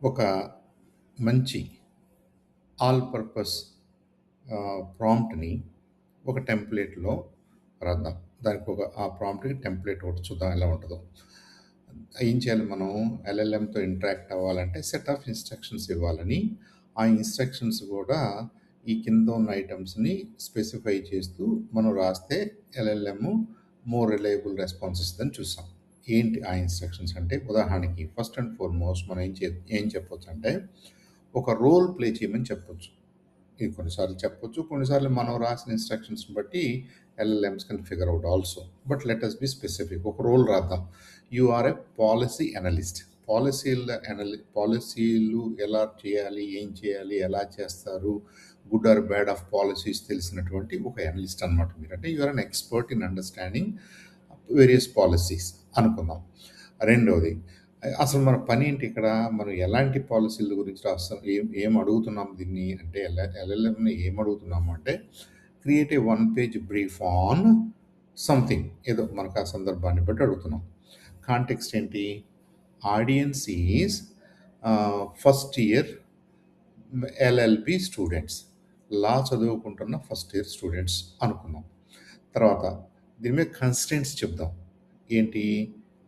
ఒక మంచి all purpose ప్రాంప్ట్‌ని ఒక టెంప్లేట్‌లో రాద్దాం. దానికి ఆ ప్రాంప్ట్‌కి టెంప్లేట్ ఒకటి చూద్దాం ఎలా ఉంటదో. ఏం చేయాలి మనం ఎల్ఎల్ఎంతో ఇంటరాక్ట్ అవ్వాలంటే సెట్ ఆఫ్ ఇన్‌స్ట్రక్షన్స్ ఇవ్వాలని, ఆ ఇన్‌స్ట్రక్షన్స్ గూడా ఈ కింద ఉన్న ఐటెమ్స్‌ని స్పెసిఫై చేస్తూ మనం రాస్తే ఎల్ఎల్ఎం మోర్ రిలయబుల్ రెస్పాన్స్ ఇస్తదని చూసాం. ఏంటి ఆ ఇన్‌స్ట్రక్షన్స్ అంటే ఉదాహరణకి ఫస్ట్ అండ్ ఫార్‌మోస్ట్ మనం ఏం చెప్పొచ్చంటే ఒక రోల్ ప్లే చేయమని చెప్పొచ్చు. ఇది కొన్నిసార్లు చెప్పొచ్చు. కొన్నిసార్లు మనం రాసిన ఇన్‌స్ట్రక్షన్స్‌ని బట్టి LLMs can figure out also. But let us be specific. ఒక రోల్ రాద్దాం. You are a policy analyst. పాలిసీలు ఎలా చేయాలి, ఏం చేయాలి, ఎలా చేస్తారు, good or bad of policies తెలిసినటువంటి ఒక అనలిస్ట్ అనమాట మీరు. అంటే you are an expert in understanding various policies అనుకుందాం. రెండోది అసలు మన పనేంటి ఇక్కడ? మనం ఎలాంటి పాలిసీల గురించి రాస్తాం? ఏం అడుగుతున్నాం దీన్ని అంటే ఎల్ఎల్ఎంని ఏం అడుగుతున్నాము అంటే create a one page brief on something. ఏదో మనకు ఆ సందర్భాన్ని బట్టి అడుగుతున్నాం. కాంటెక్స్ట్ ఏంటి? Audience is first year LLB students. Law చదువుకుంటున్న ఫస్ట్ ఇయర్ స్టూడెంట్స్ అనుకున్నాం. తర్వాత దీని మీద కన్స్ట్రెయింట్స్ చెప్దాం. ఏంటి?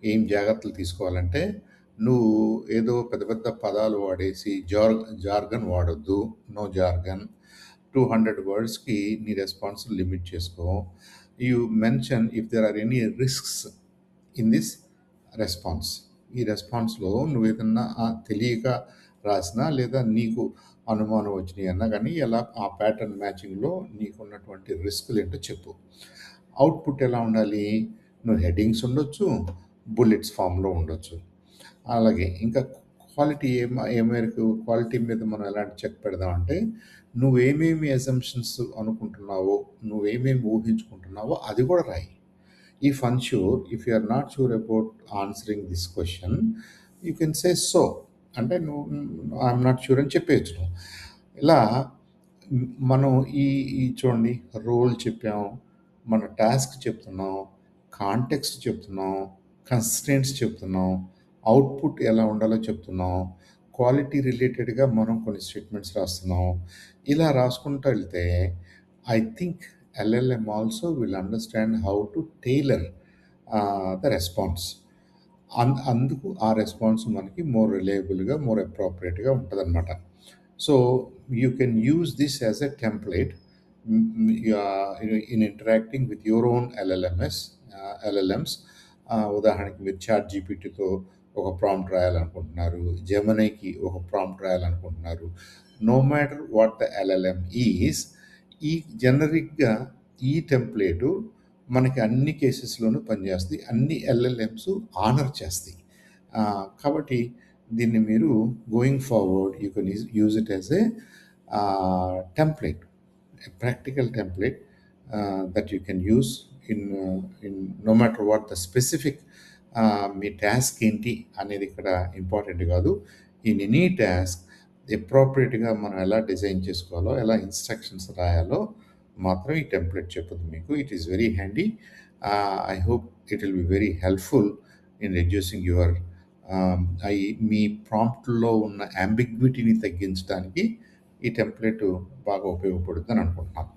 ఏం జాగ్రత్తలు తీసుకోవాలంటే, నువ్వు ఏదో పెద్ద పెద్ద పదాలు వాడేసి జార్గన్ వాడొద్దు. No jargon. 200 వర్డ్స్‌కి నీ రెస్పాన్స్ లిమిట్ చేసుకో. You mention if there are any risks in this response. ఈ రెస్పాన్స్‌లో నువ్వేదన్నా తెలియక రాసినా లేదా నీకు అనుమానం వచ్చినాయన్నా గానీ ఎలా ఆ ప్యాటర్న్ మ్యాచింగ్‌లో నీకున్నటువంటి రిస్కులేంటో చెప్పు. అవుట్‌పుట్ ఎలా ఉండాలి? నువ్వు హెడ్డింగ్స్ ఉండొచ్చు, బుల్లెట్స్ ఫార్మ్‌లో ఉండొచ్చు. అలాగే ఇంకా క్వాలిటీ ఏ మేరకు క్వాలిటీ మీద మనం ఎలాంటి చెక్ పెడదామంటే, నువ్వేమేమి అసంప్షన్స్ అనుకుంటున్నావో, నువ్వేమేమి ఊహించుకుంటున్నావో అది గూడా రాయి. If unsure, if you are not sure about answering this question, you can say so. అంటే నువ్వు ఐయామ్ నాట్ ష్యూర్ అని చెప్పేయొచ్చు నువ్వు. ఇలా మనం ఈ ఈ చూడండి రోల్ చెప్పాం, మన టాస్క్ చెప్తున్నాం, కాంటెక్స్ట్ చెప్తున్నాం, కన్‌స్ట్రెయింట్స్ చెప్తున్నాం, అవుట్‌పుట్ ఎలా ఉండాలో చెప్తున్నాం, క్వాలిటీ రిలేటెడ్‌గా మనం కొన్ని స్టేట్మెంట్స్ రాస్తున్నాం. ఇలా రాసుకుంటూ వెళ్తే I think LLM also will understand how to tailor the response. అందుకు ఆ రెస్పాన్స్ మనకి మోర్ రిలయబుల్‌గా, మోర్ అప్రోప్రియేట్‌గా ఉంటదనమాట. So, you can use this as a template in interacting with your own LLMs. ఉదాహరణకి మీరు చాట్ జీపీటీతో ఒక ప్రాంప్ట్ రాయాలనుకుంటున్నారు. జెమినీకి ఒక ప్రాంప్ట్ రాయాలనుకుంటున్నారు. No matter what the LLM is, ఈ జనరిక్‌గా ఈ టెంప్లేటు మనకి అన్ని కేసెస్‌లోనూ పనిచేస్తది. అన్ని ఎల్ఎల్ఎమ్స్ ఆనర్ చేస్తాయి. కాబట్టి దీన్ని మీరు going forward you can use it as a template, a practical template that you can use in no matter what the specific me task ఏంటి అనేది ఇక్కడ ఇంపార్టెంట్ కాదు. ఇన్ ఎనీ టాస్క్ అప్రోప్రియేట్‌గా మనం ఎలా డిజైన్ చేసుకోవాలో, ఎలా ఇన్‌స్ట్రక్షన్స్ రాయాలో మాత్రం ఈ టెంప్లేట్ చెప్పుద్ది మీకు. It is very handy. I hope it will be very helpful in reducing your మీ ప్రాంప్ట్‌లో ఉన్న యాంబిగ్విటీని తగ్గించడానికి ఈ టెంప్లేట్ బాగా ఉపయోగపడుద్దని అనుకుంటున్నాను.